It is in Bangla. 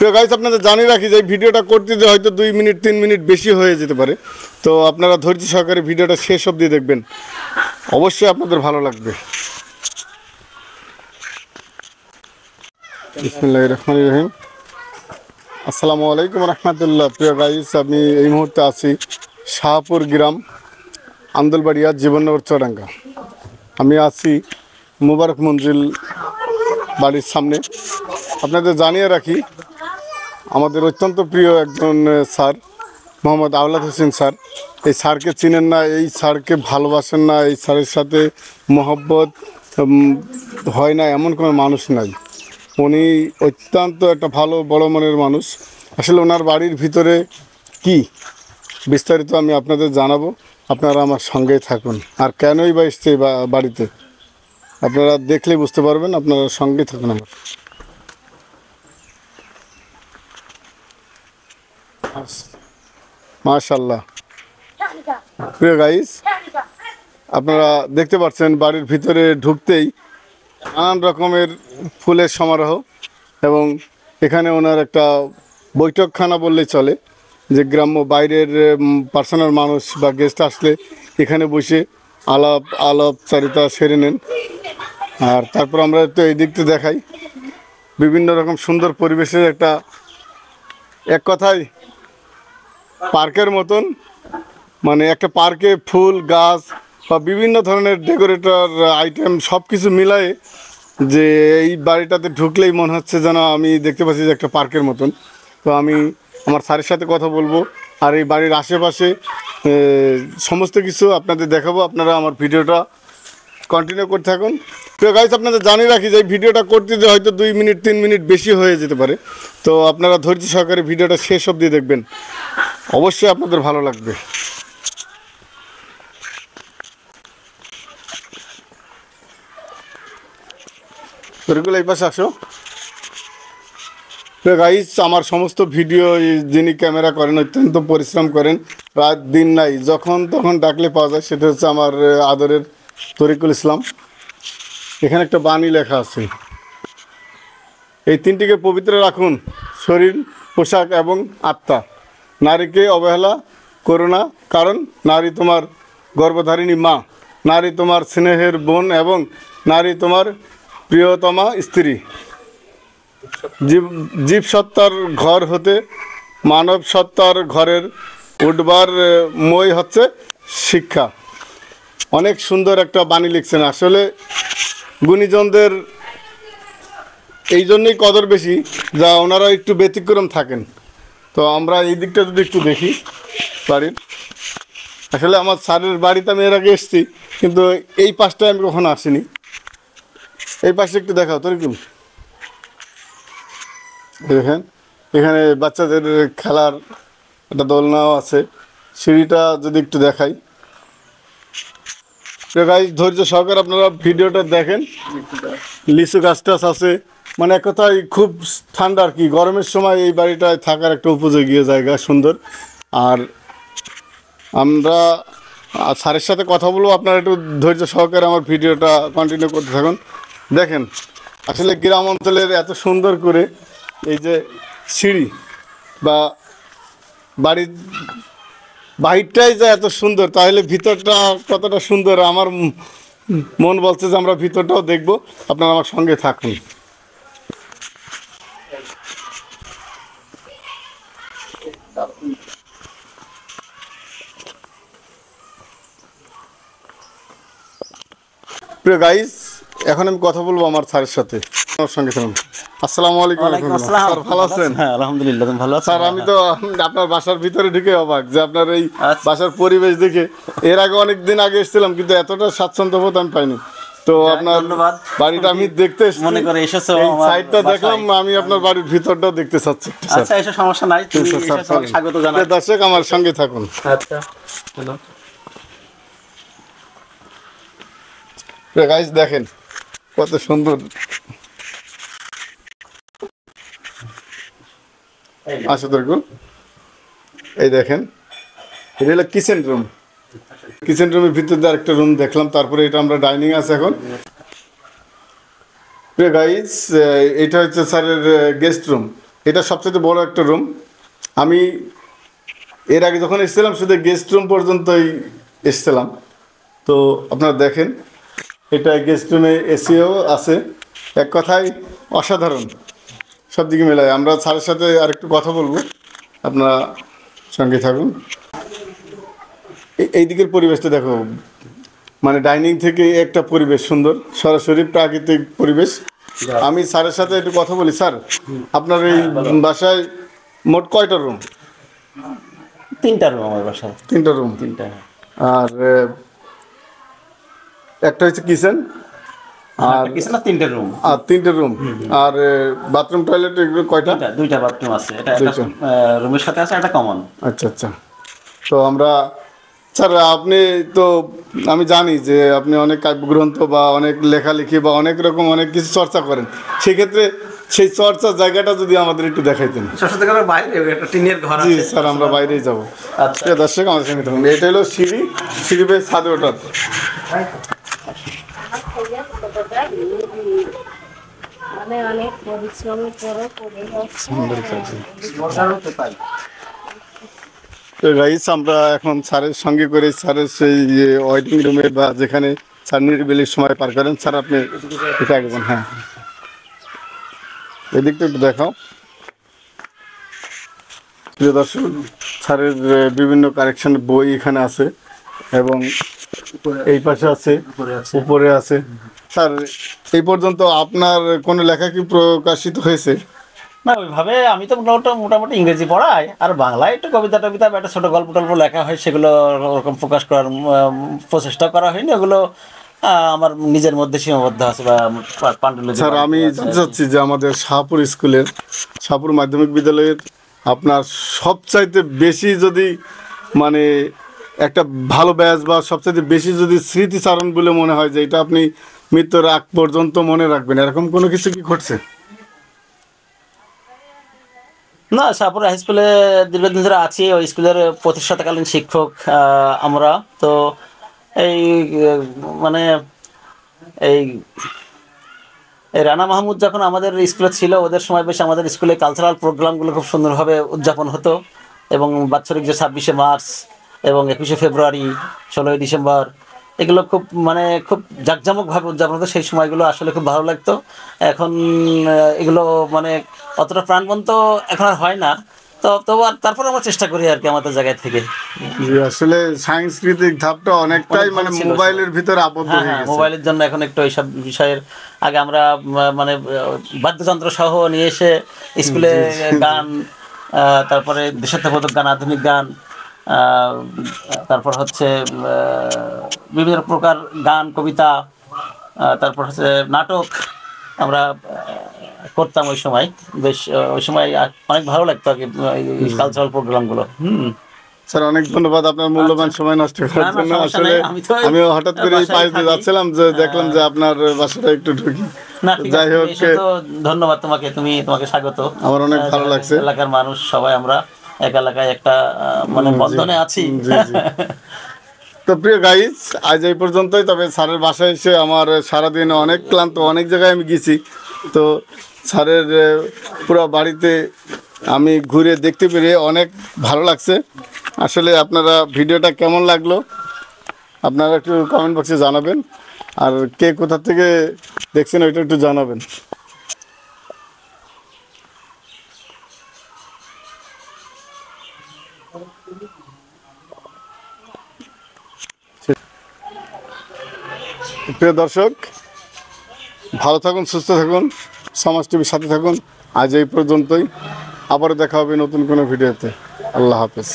প্রিয় গাইস, আপনাদের জানিয়ে রাখি যে এই ভিডিওটা করতে যে হয়তো 2 মিনিট 3 মিনিট বেশি হয়ে যেতে পারে। তো আপনারা ধৈর্য সহকারে ভিডিওটা শেষ অবধি দেখবেন, অবশ্যই আপনাদের ভালো লাগবে। বিসমিল্লাহির রহমানির রহিম। আসসালামু আলাইকুম রহমতুল্লাহ। প্রিয় গাইস, আমি এই মুহূর্তে আছি শাহপুর গ্রাম, আন্দুলবাড়িয়া, জীবননগর, চুয়াডাঙ্গা। আমি আছি মুবারক মঞ্জিল বাড়ির সামনে। আপনাদের জানিয়ে রাখি, আমাদের অত্যন্ত প্রিয় একজন স্যার, মোহাম্মদ আওলাদ হোসেন স্যার। এই স্যারকে চিনেন না, এই স্যারকে ভালোবাসেন না, এই স্যারের সাথে মহব্বত হয় না এমন কোনো মানুষ নাই। উনি অত্যন্ত একটা ভালো বড় মনের মানুষ। আসলে ওনার বাড়ির ভিতরে কি বিস্তারিত আমি আপনাদের জানাবো, আপনারা আমার সঙ্গেই থাকুন। আর কেনই বা এসছে বাড়িতে আপনারা দেখলেই বুঝতে পারবেন, আপনারা সঙ্গেই থাকুন আমার। মাশাআল্লাহ। প্রিয় গাইস, আপনারা দেখতে পাচ্ছেন বাড়ির ভিতরে ঢুকতেই নানান রকমের ফুলের সমারোহ, এবং এখানে ওনার একটা বৈঠকখানা বললেই চলে, যে গ্রাম্য বাইরের পার্সোনাল মানুষ বা গেস্ট আসলে এখানে বসে আলাপচারিতা সেরে নেন। আর তারপর আমরা তো এই দিকটা দেখাই, বিভিন্ন রকম সুন্দর পরিবেশের একটা, এক কথায় পার্কের মতন, মানে একটা পার্কে ফুল গাছ বা বিভিন্ন ধরনের ডেকোরেটর আইটেম সব কিছু মিলায়ে, যে এই বাড়িটাতে ঢুকলেই মনে হচ্ছে যেন আমি দেখতে পাচ্ছি যে একটা পার্কের মতন। তো আমি আমার স্যারের সাথে কথা বলবো, আর এই বাড়ির আশেপাশে সমস্ত কিছু আপনাদের দেখাবো। আপনারা আমার ভিডিওটা কন্টিনিউ করতে থাকুন। প্রিয় গাইস, আপনাদের জানিয়ে রাখি যে এই ভিডিওটা করতে যে হয়তো 2 মিনিট 3 মিনিট বেশি হয়ে যেতে পারে। তো আপনারা ধৈর্য সহকারে ভিডিওটা শেষ অবধি দেখবেন, অবশ্যই আপনাদের ভালো লাগবে। তরিকুল, এই পাশে আসো। প্রিয় গাইস, আমার সমস্ত ভিডিও যিনি ক্যামেরা করেন অত্যন্ত পরিশ্রম করেন, রাত দিন নাই, যখন তখন ডাকলে পাওয়া যায়, সেটা হচ্ছে আমার আদরের তরিকুল ইসলাম। এখানে একটা বাণী লেখা আছে, এই তিনটিকে পবিত্র রাখুন, শরীর, পোশাক এবং আত্মা। নারীকে অবহেলা করো না, কারণ নারী তোমার গর্ভধারিণী মা, নারী তোমার স্নেহের বোন এবং নারী তোমার প্রিয়তমা স্ত্রী। জীব সত্তার ঘর হতে মানব সত্তার ঘরের উঠবার মই হচ্ছে শিক্ষা। অনেক সুন্দর একটা বাণী লিখছেন। আসলে গুণীজনদের এই জন্যই কদর বেশি, যা ওনারা একটু ব্যতিক্রম থাকেন। তো আমরা এই দিকটা যদি একটু দেখি বাড়ির, আসলে আমার স্যারের বাড়িতে আমি এর আগে এসেছি, কিন্তু এই পাশটায় আমি কখনো আসিনি। এই পাশে একটু দেখাও তরিকুল। দেখেন, এখানে বাচ্চাদের খেলার একটা দোলনাও আছে। সিঁড়িটা যদি একটু দেখাই, গাইস ধৈর্য সহকারে আপনারা ভিডিওটা দেখেন। লিচু গাছ টাছ আছে, মানে এক কথায় খুব ঠান্ডা আর কি। গরমের সময় এই বাড়িটায় থাকার একটা উপযোগী জায়গা, সুন্দর। আর আমরা স্যারের সাথে কথা বলবো, আপনারা একটু ধৈর্য সহকারে আমার ভিডিওটা কন্টিনিউ করতে থাকুন। দেখেন, আসলে গ্রাম অঞ্চলের এত সুন্দর করে এই যে সিঁড়ি বা বাড়ির বাহিরটাই যে এত সুন্দর, তাহলে ভিতরটা কতটা সুন্দর আমার মন বলছে যে আমরা ভিতরটাও দেখব। আপনারা আমার সঙ্গে থাকুন। প্রিয় গাইস, এখন আমি কথা বলবো আমার স্যারের সাথে, আমার সঙ্গে থাকুন। আসসালামু আলাইকুম। স্যার ভালো আছেন? হ্যাঁ, আলহামদুলিল্লাহ, তুমি ভালো আছো? স্যার, আমি তো আপনার বাসার ভিতরে ঢুকে অবাক যে আপনার এই বাসার পরিবেশ দেখে। এর আগে অনেক দিন আগে এসেছিলাম, কিন্তু এতটা স্বাচ্ছন্দ্য বোধ আমি পাইনি। তো আপনার বাড়িটা আমি দেখতে মনে করে এসেছো, এই সাইডটা দেখলাম, আমি আপনার বাড়ির ভিতরটাও দেখতে চাচ্ছি। আচ্ছা, এসব সমস্যা নাই, তুমি এসেছো, স্বাগত জানাই। দর্শক আমার সঙ্গে থাকুন। আচ্ছা, হ্যালো। গাইস দেখেন কত সুন্দর। আসো তরিকুল, এই দেখেন, এটা হলো কিচেন রুম। কিচেন রুমের ভিতর দিয়ে আরেকটা রুম দেখলাম, তারপরে এটা আমরা ডাইনিং আছে এখন। প্রিয় গাইস, এটা হচ্ছে স্যারের গেস্ট রুম। এটা সবচেয়ে বড় একটা রুম। আমি এর আগে যখন এসেছিলাম শুধু গেস্ট রুম পর্যন্তই এসেছিলাম। তো আপনারা দেখেন, এটা গেস্ট রুমে এসিও আছে। এক কথায় অসাধারণ, সব দিকে মেলায়। আমরা স্যারের সাথে আরেকটু কথা বলবো, আপনারা সঙ্গে থাকুন। এই দিকের পরিবেশটা দেখো, মানে ডাইনিং থেকে একটা পরিবেশ সুন্দর, সরাসরি প্রাকৃতিক পরিবেশ। আমি স্যারের সাথে একটু কথা বলি। স্যার, আপনার এই বাসায় মোট কয়টা রুম? 3টা রুম আমার বাসায়। 3টা রুম। 3টা। আর একটা হচ্ছে কিচেন, আর কিছু না, 3টে রুম। আর 3টে রুম। আর বাথরুম টয়লেট এগুলো কয়টা? 2টা বাথরুম আছে। এটা একটা রুমের সাথে আছে, একটা কমন। আচ্ছা আচ্ছা। তো আমরা স্যার, আপনি তো, আমি জানি যে আপনি অনেক কাব্যগ্রন্থ বা অনেক লেখালেখি বা অনেক রকম অনেক কিছু চর্চা করেন। সেক্ষেত্রে সেই চর্চার জায়গাটা যদি আমাদের একটু দেখাইতেন। শ্বশুরদের বাইরে একটা টিনের ঘর জি আছে। স্যার, আমরা বাইরেই যাবো। আচ্ছা। দর্শক আমাদের সঙ্গে থাকুন। এটা হলো সিঁড়ি, সিঁড়ি বেয়ে ছাদে ওঠার। অনেক পরিশ্রম করে তো গাইস, আমরা এখন স্যারের সঙ্গে করে স্যারের সেই ওয়েটিং রুমে বা যেখানে স্যার নিরিবিলির সময় পার করেন। স্যার, আপনি এটা একদম, হ্যাঁ, এদিকটা একটু দেখাও। প্রিয় দর্শক, স্যারের বিভিন্ন কালেকশনের বই এখানে আছে এবং এই পাশে আছে, উপরে আছে। স্যার, এই পর্যন্ত আপনার কোনো লেখা কি প্রকাশিত হয়েছে? না, ওইভাবে আমি তো মোটামুটি ইংরেজি পড়াই, আর বাংলায় একটু কবিতা টবিতা বা একটা ছোটো গল্প টল্প লেখা হয়, সেগুলো ওরকম প্রকাশ করার প্রচেষ্টা করা হয়নি। ওগুলো আমার নিজের মধ্যে সীমাবদ্ধ আছে বা পাণ্ডুলিপি। স্যার, আমি জানতে চাচ্ছি যে আমাদের শাহপুর স্কুলের, শাহপুর মাধ্যমিক বিদ্যালয়ের আপনার সবচাইতে বেশি যদি মানে একটা ভালো ব্যাচ বা সবচাইতে বেশি যদি স্মৃতিচারণ বলে মনে হয় যে এটা আপনি মৃত্যুর আগ পর্যন্ত মনে রাখবেন, এরকম কোনো কিছু কি ঘটছে? না, শাহপুর হাই স্কুলে দীর্ঘদিন ধরে আছি, ওই স্কুলের প্রতিষ্ঠাতাকালীন শিক্ষক আমরা। তো এই মানে এই রানা মাহমুদ যখন আমাদের স্কুলে ছিল, ওদের সময় বেশ আমাদের স্কুলে কালচারাল প্রোগ্রামগুলো খুব সুন্দরভাবে উদযাপন হতো। এবং বাৎসরিক যে 26শে মার্চ এবং 21শে ফেব্রুয়ারি, 16ই ডিসেম্বর, এগুলো খুব খুব জাঁকজমকভাবে উদযাপন হতো। সেই সময়গুলো আসলে খুব ভালো লাগতো। এখন এগুলো অতটা প্রাণবন্ত এখন আর হয় না। তো তারপর আমরা চেষ্টা করি আর কি আমাদের জায়গা থেকে। আসলে সাংস্কৃতিক ধাপটা অনেকটাই মোবাইলের ভিতরে আবদ্ধ হয়ে হ্যাঁ, গেছে। মোবাইলের জন্য এখন একটু এইসব বিষয়ের আগে আমরা বাদ্যযন্ত্র সহ নিয়ে এসে স্কুলে গান, তারপরে দেশাত্মবোধক গান, আধুনিক গান, তারপর হচ্ছে বিভিন্ন প্রকার গান, কবিতা, তারপর হচ্ছে নাটক আমরা করতাম ওই সময়। বেশ ওই সময় অনেক ভালো লাগতো আর কি এই কালচারাল প্রোগ্রামগুলো। স্যার, অনেক ধন্যবাদ আপনার মূল্যবান সময় নষ্ট করার জন্য। আসলে আমি হঠাৎ করে এই পাশ দিয়ে যাচ্ছিলাম, যে দেখলাম যে আপনার বাসাটা একটু ঢুকি। যাই হোক, ধন্যবাদ তোমাকে, তোমাকে স্বাগত। আমার অনেক ভালো লাগছে। এলাকার মানুষ সবাই আমরা এক এলাকায় একটা বন্ধনে আছি। তো প্রিয় গাইজ, আজ এই পর্যন্তই। তবে স্যারের বাসায় এসে আমার সারাদিন অনেক ক্লান্ত, অনেক জায়গায় আমি গেছি। তো স্যারের পুরো বাড়িতে আমি ঘুরে দেখতে পেরে অনেক ভালো লাগছে। আসলে আপনারা ভিডিওটা কেমন লাগলো আপনারা একটু কমেন্ট বক্সে জানাবেন, আর কে কোথা থেকে দেখছেন ওইটা একটু জানাবেন। প্রিয় দর্শক, ভালো থাকুন, সুস্থ থাকুন, সমাজ টিভির সাথে থাকুন। আজ এই পর্যন্তই, আবারও দেখা হবে নতুন কোনো ভিডিওতে। আল্লাহ হাফেজ।